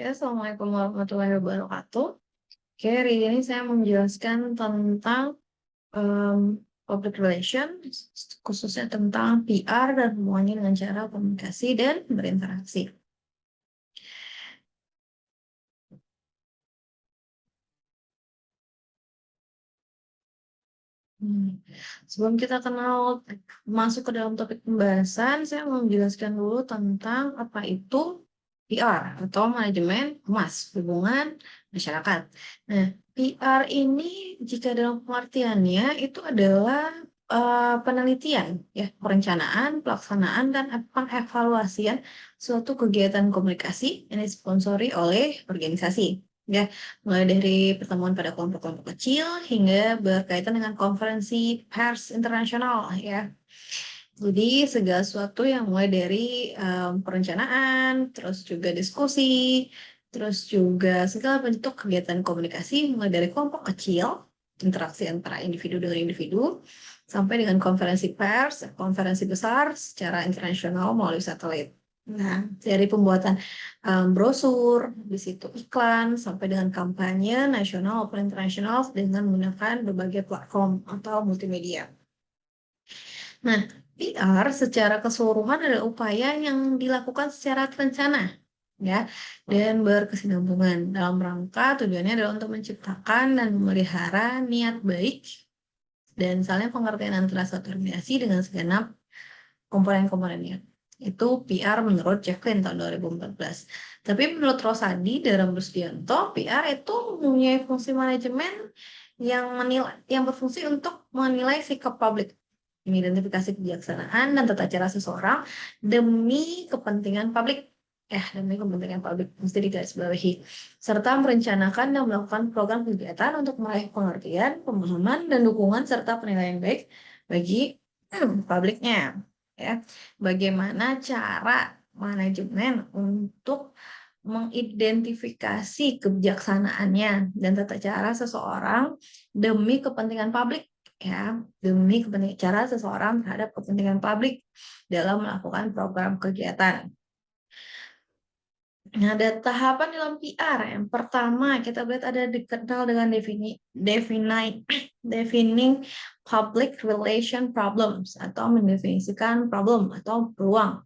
Ya, Assalamualaikum warahmatullahi wabarakatuh. Oke, hari ini saya mau menjelaskan tentang em, public relations, khususnya tentang PR dan hubungannya dengan cara komunikasi dan berinteraksi. Hmm. Sebelum kita kenal masuk ke dalam topik pembahasan, saya mau menjelaskan dulu tentang apa itu PR atau manajemen humas hubungan masyarakat. Nah, PR ini jika dalam pengertiannya itu adalah penelitian, ya, perencanaan, pelaksanaan dan pengevaluasian suatu kegiatan komunikasi yang disponsori oleh organisasi. Ya, mulai dari pertemuan pada kelompok-kelompok kecil hingga berkaitan dengan konferensi pers internasional ya. Jadi segala sesuatu yang mulai dari perencanaan, terus juga diskusi, terus juga segala bentuk kegiatan komunikasi mulai dari kelompok kecil, interaksi antara individu dengan individu, sampai dengan konferensi pers, konferensi besar secara internasional melalui satelit. Nah, dari pembuatan brosur, di situ iklan, sampai dengan kampanye nasional maupun internasional dengan menggunakan berbagai platform atau multimedia. Nah, PR secara keseluruhan adalah upaya yang dilakukan secara terencana, ya, dan berkesinambungan dalam rangka tujuannya adalah untuk menciptakan dan memelihara niat baik dan saling pengertian antara satu organisasi dengan segenap komponen-komponennya. Itu PR menurut Jacqueline tahun 2014. Tapi menurut Rosadi dalam Rusdianto, PR itu mempunyai fungsi manajemen yang berfungsi untuk menilai sikap publik, mengidentifikasi kebijaksanaan dan tata cara seseorang demi kepentingan publik. Demi kepentingan publik mesti digarisbawahi, serta merencanakan dan melakukan program kegiatan untuk meraih pengertian, pemahaman, dan dukungan serta penilaian baik bagi publiknya. Ya, bagaimana cara manajemen untuk mengidentifikasi kebijaksanaannya dan tata cara seseorang demi kepentingan publik, ya, demi kepentingan cara seseorang terhadap kepentingan publik dalam melakukan program kegiatan. Nah, ada tahapan dalam PR. Yang pertama, kita lihat ada dikenal dengan defining public relation problems atau mendefinisikan problem atau peluang.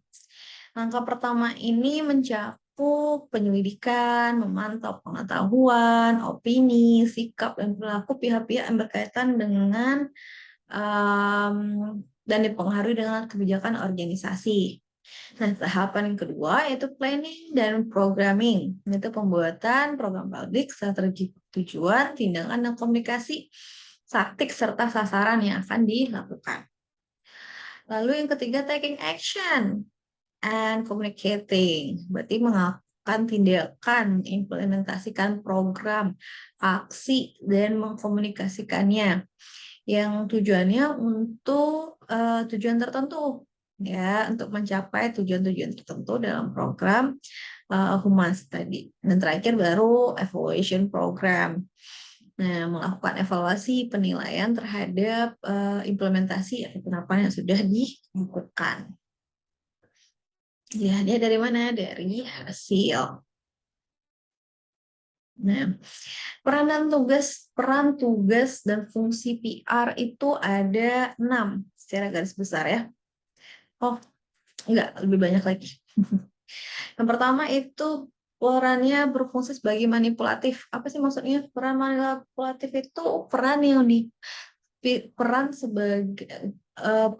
Langkah pertama ini mencakup penyelidikan, memantau pengetahuan, opini, sikap, dan perilaku pihak-pihak yang berkaitan dengan um, dan dipengaruhi dengan kebijakan organisasi. Nah, tahapan yang kedua yaitu planning dan programming. Itu pembuatan program publik, strategi tujuan, tindakan, dan komunikasi, taktik, serta sasaran yang akan dilakukan. Lalu yang ketiga, taking action and communicating. Berarti melakukan tindakan, implementasikan program, aksi, dan mengkomunikasikannya. Yang tujuannya untuk tujuan tertentu, ya, untuk mencapai tujuan-tujuan tertentu dalam program humas tadi. Dan terakhir baru evaluation program. Nah, melakukan evaluasi penilaian terhadap implementasi atau penerapan yang sudah dilakukan. Ya, dia dari mana? Dari hasil. Nah, peran tugas dan fungsi PR itu ada 6 secara garis besar ya. Oh, enggak, lebih banyak lagi. Yang pertama itu perannya berfungsi sebagai manipulatif. Apa sih maksudnya? Peran manipulatif itu peran yang di peran sebagai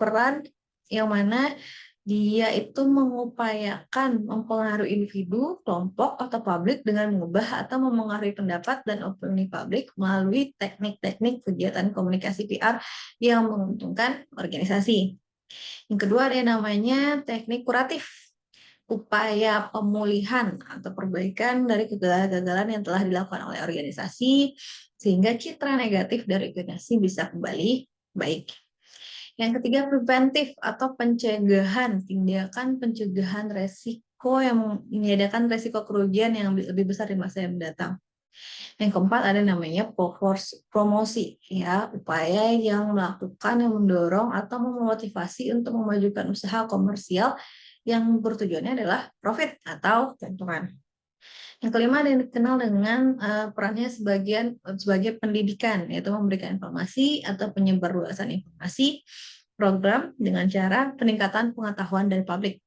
peran yang mana dia itu mengupayakan mempengaruhi individu, kelompok, atau publik dengan mengubah atau memengaruhi pendapat dan opini publik melalui teknik-teknik kegiatan komunikasi PR yang menguntungkan organisasi. Yang kedua ada yang namanya teknik kuratif, upaya pemulihan atau perbaikan dari kegagalan-kegagalan yang telah dilakukan oleh organisasi sehingga citra negatif dari organisasi bisa kembali baik. Yang ketiga, preventif atau pencegahan, tindakan pencegahan resiko yang menyediakan resiko kerugian yang lebih besar di masa yang mendatang. Yang keempat ada namanya promosi, ya, upaya yang melakukan, yang mendorong atau memotivasi untuk memajukan usaha komersial yang bertujuannya adalah profit atau keuntungan. Yang kelima ada yang dikenal dengan perannya sebagai pendidikan, yaitu memberikan informasi atau penyebarluasan informasi program dengan cara peningkatan pengetahuan dari publik.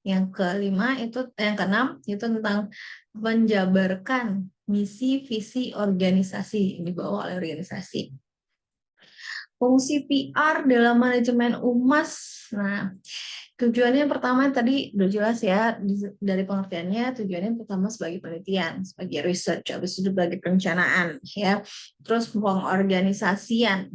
Yang keenam itu tentang menjabarkan misi visi organisasi yang dibawa oleh organisasi. Fungsi PR dalam manajemen humas. Nah, tujuannya yang pertama tadi udah jelas ya dari pengertiannya. Tujuannya yang pertama sebagai penelitian, sebagai research, habis itu sebagai perencanaan, ya. Terus pengorganisasian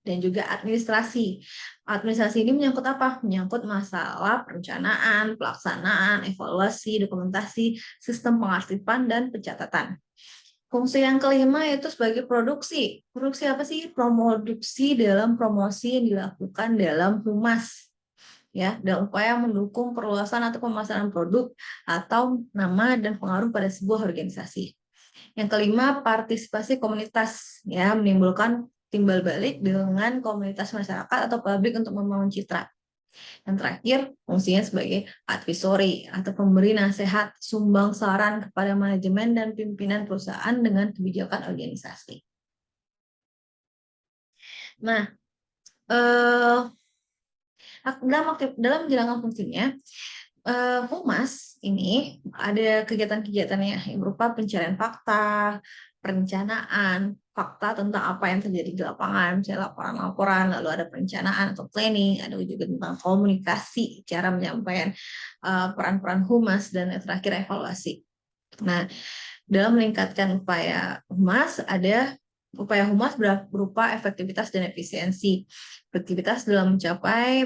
dan juga administrasi. Administrasi ini menyangkut apa? Menyangkut masalah perencanaan, pelaksanaan, evaluasi, dokumentasi, sistem pengarsipan dan pencatatan. Fungsi yang kelima yaitu sebagai produksi. Produksi apa sih? Produksi dalam promosi yang dilakukan dalam humas. Ya, dalam upaya mendukung perluasan atau pemasaran produk atau nama dan pengaruh pada sebuah organisasi. Yang kelima, partisipasi komunitas, ya, menimbulkan timbal balik dengan komunitas masyarakat atau publik untuk membangun citra. Yang terakhir, fungsinya sebagai advisory atau pemberi nasihat, sumbang saran kepada manajemen dan pimpinan perusahaan dengan kebijakan organisasi. Nah, dalam menjalankan fungsinya, humas ini ada kegiatan-kegiatannya yang berupa pencarian fakta, perencanaan, fakta tentang apa yang terjadi di lapangan, misalnya laporan-laporan, lalu ada perencanaan atau planning, ada juga tentang komunikasi, cara menyampaikan peran-peran humas, dan yang terakhir evaluasi. Nah, dalam meningkatkan upaya humas, upaya humas berupa efektivitas dan efisiensi. Efektivitas dalam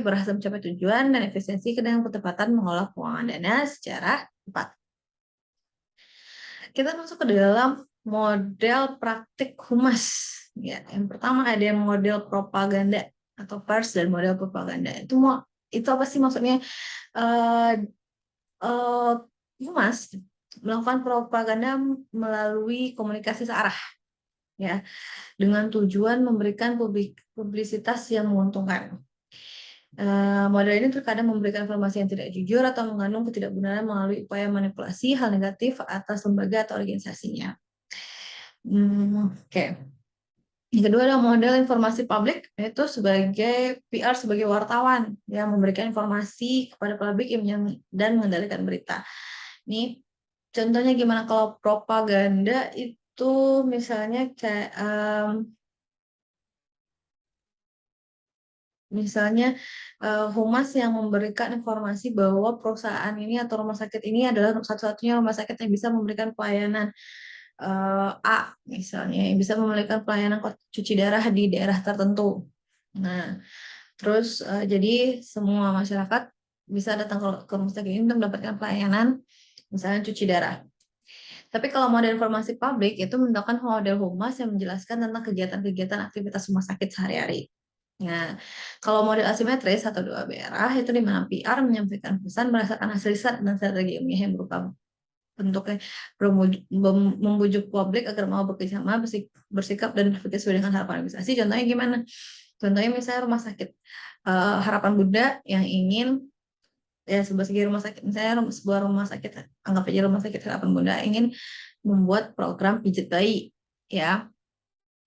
berhasil mencapai tujuan, dan efisiensi dengan ketepatan mengolah keuangan dana secara tepat. Kita masuk ke dalam model praktik humas. Ya, yang pertama ada model propaganda atau pers dan model propaganda. Itu apa sih maksudnya? Humas melakukan propaganda melalui komunikasi searah, ya, dengan tujuan memberikan publisitas yang menguntungkan. Model ini terkadang memberikan informasi yang tidak jujur atau mengandung ketidakbenaran melalui upaya manipulasi hal negatif atas lembaga atau organisasinya. Oke. Yang kedua adalah model informasi publik, yaitu sebagai PR sebagai wartawan yang memberikan informasi kepada publik dan mengendalikan berita. Ini contohnya gimana kalau propaganda itu misalnya kayak humas yang memberikan informasi bahwa perusahaan ini atau rumah sakit ini adalah satu-satunya rumah sakit yang bisa memberikan pelayanan A misalnya, yang bisa memberikan pelayanan cuci darah di daerah tertentu. Nah, terus jadi semua masyarakat bisa datang ke rumah sakit ini untuk mendapatkan pelayanan misalnya cuci darah. Tapi kalau model informasi publik itu menggunakan model humas yang menjelaskan tentang kegiatan-kegiatan aktivitas rumah sakit sehari-hari. Nah, kalau model asimetris atau dua arah itu di mana PR menyampaikan pesan berdasarkan hasil riset dan strategi ilmiah yang berupa bentuknya membujuk publik agar mau bekerjasama, bersikap dan berpikir sesuai dengan harapan organisasi. Contohnya gimana? Contohnya misalnya rumah sakit Harapan Bunda yang ingin sebagai rumah sakit, misalnya sebuah rumah sakit, anggap aja rumah sakit Harapan Bunda ingin membuat program pijat bayi, ya.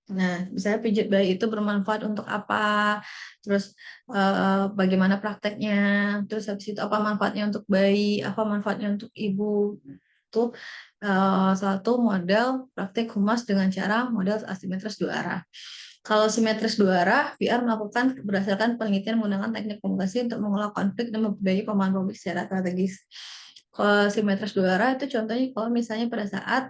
Nah, misalnya pijat bayi itu bermanfaat untuk apa, terus bagaimana prakteknya, terus habis itu apa manfaatnya untuk bayi, apa manfaatnya untuk ibu. Itu satu model praktek humas dengan cara model asimetris dua arah. Kalau simetris dua arah, PR melakukan berdasarkan penelitian menggunakan teknik komunikasi untuk mengolah konflik dan memperbaiki pemahaman publik secara strategis. Kalau simetris dua arah itu contohnya kalau misalnya pada saat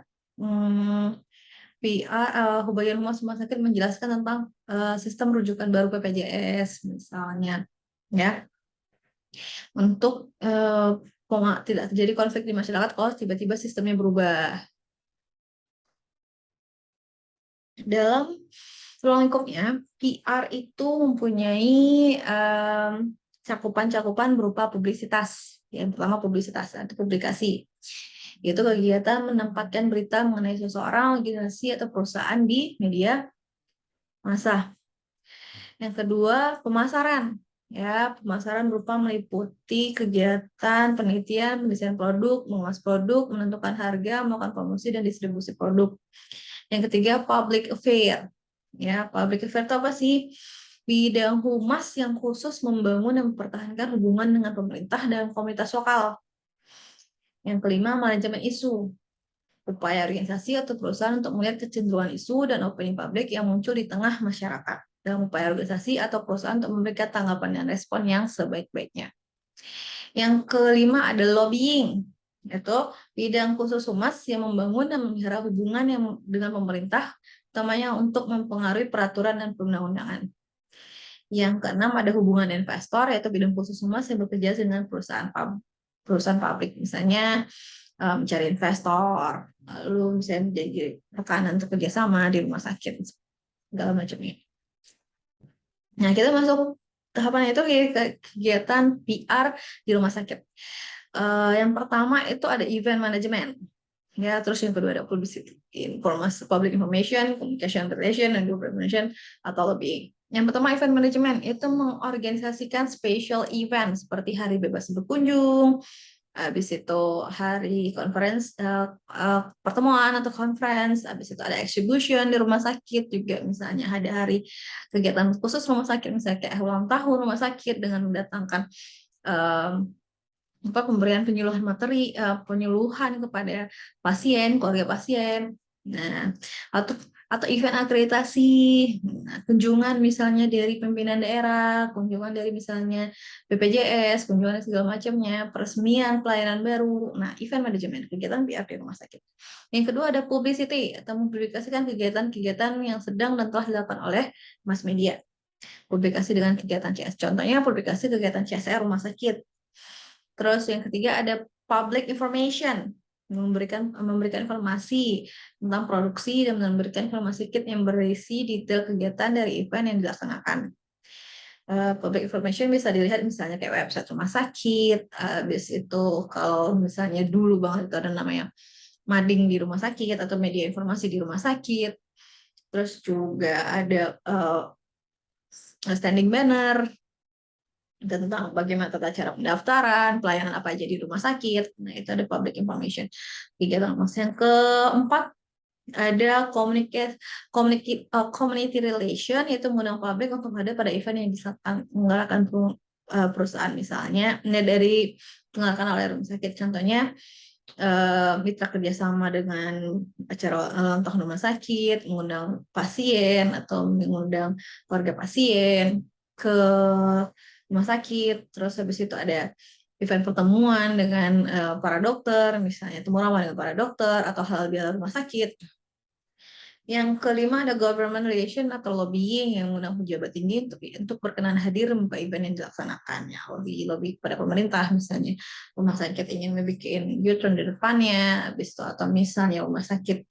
PR bagian humas rumah sakit menjelaskan tentang sistem rujukan baru BPJS misalnya, ya, untuk tidak terjadi konflik di masyarakat kalau tiba-tiba sistemnya berubah. Dalam ruang lingkupnya, PR itu mempunyai cakupan-cakupan berupa publisitas. Yang pertama publisitas atau publikasi. Yaitu kegiatan menempatkan berita mengenai seseorang, organisasi, atau perusahaan di media massa. Yang kedua, pemasaran. Ya, pemasaran berupa meliputi kegiatan penelitian, desain produk, mengulas produk, menentukan harga, melakukan promosi dan distribusi produk. Yang ketiga, public affair. Ya, public affair itu apa sih? Bidang humas yang khusus membangun dan mempertahankan hubungan dengan pemerintah dan komunitas lokal. Yang kelima, manajemen isu. Upaya organisasi atau perusahaan untuk melihat kecenderungan isu dan opini publik yang muncul di tengah masyarakat. Dalam upaya organisasi atau perusahaan untuk memberikan tanggapan dan respon yang sebaik-baiknya. Yang kelima ada lobbying, yaitu bidang khusus humas yang membangun dan memelihara hubungan yang dengan pemerintah, utamanya untuk mempengaruhi peraturan dan perundang-undangan. Yang keenam ada hubungan investor, yaitu bidang khusus humas yang bekerja dengan perusahaan publik, misalnya mencari investor, lalu misalnya menjadi rekanan untuk kerjasama di rumah sakit, segala macamnya. Nah, kita masuk tahapan itu ke kegiatan PR di rumah sakit. Yang pertama itu ada event management. Ya, terus yang kedua ada publicity, public information, communication relation, dan government relation atau lebih. Yang pertama event management itu mengorganisasikan special event seperti hari bebas berkunjung, habis itu hari pertemuan atau conference, habis itu ada exhibition di rumah sakit juga, misalnya ada hari kegiatan khusus rumah sakit, misalnya kayak ulang tahun rumah sakit dengan mendatangkan pemberian penyuluhan materi, penyuluhan kepada pasien, keluarga pasien. Nah, atau event akreditasi, kunjungan misalnya dari pimpinan daerah, kunjungan dari misalnya BPJS, kunjungan segala macamnya, peresmian pelayanan baru. Nah, event manajemen, kegiatan PR di rumah sakit. Yang kedua ada publicity, atau mempublikasikan kegiatan-kegiatan yang sedang dan telah dilakukan oleh mass media. Publikasi dengan kegiatan CS. Contohnya publikasi kegiatan CSR rumah sakit. Terus yang ketiga ada public information, memberikan informasi tentang produksi dan memberikan informasi kit yang berisi detail kegiatan dari event yang dilaksanakan. Public information bisa dilihat misalnya kayak website rumah sakit, habis itu kalau misalnya dulu banget itu ada namanya mading di rumah sakit atau media informasi di rumah sakit. Terus juga ada standing banner tentang bagaimana tata cara pendaftaran, pelayanan apa aja di rumah sakit. Nah, itu ada public information. Kegiatan yang keempat ada community relation, yaitu mengundang publik untuk hadir pada event yang diselenggarakan perusahaan, misalnya dari diselenggarakan oleh rumah sakit. Contohnya mitra kerjasama dengan acara ulang tahun rumah sakit, mengundang pasien atau mengundang keluarga pasien ke rumah sakit. Terus habis itu ada event pertemuan dengan para dokter, misalnya temu ramah dengan para dokter atau hal biasa rumah sakit. Yang kelima ada government relation atau lobbying yang mengundang pejabat tinggi untuk berkenan hadir membuka event yang dilaksanakan. Ya, lobby kepada pemerintah, misalnya rumah sakit ingin membuat U-turn di depannya, habis itu atau misalnya rumah sakit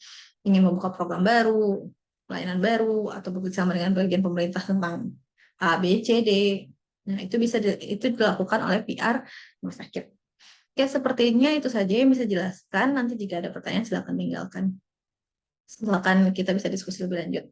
ingin membuka program baru, pelayanan baru, atau bekerjasama dengan bagian pemerintah tentang A, B, C, D. Nah, itu itu dilakukan oleh PR rumah sakit. Oke, sepertinya itu saja yang bisa jelaskan. Nanti jika ada pertanyaan silakan tinggalkan. Silakan kita bisa diskusi lebih lanjut.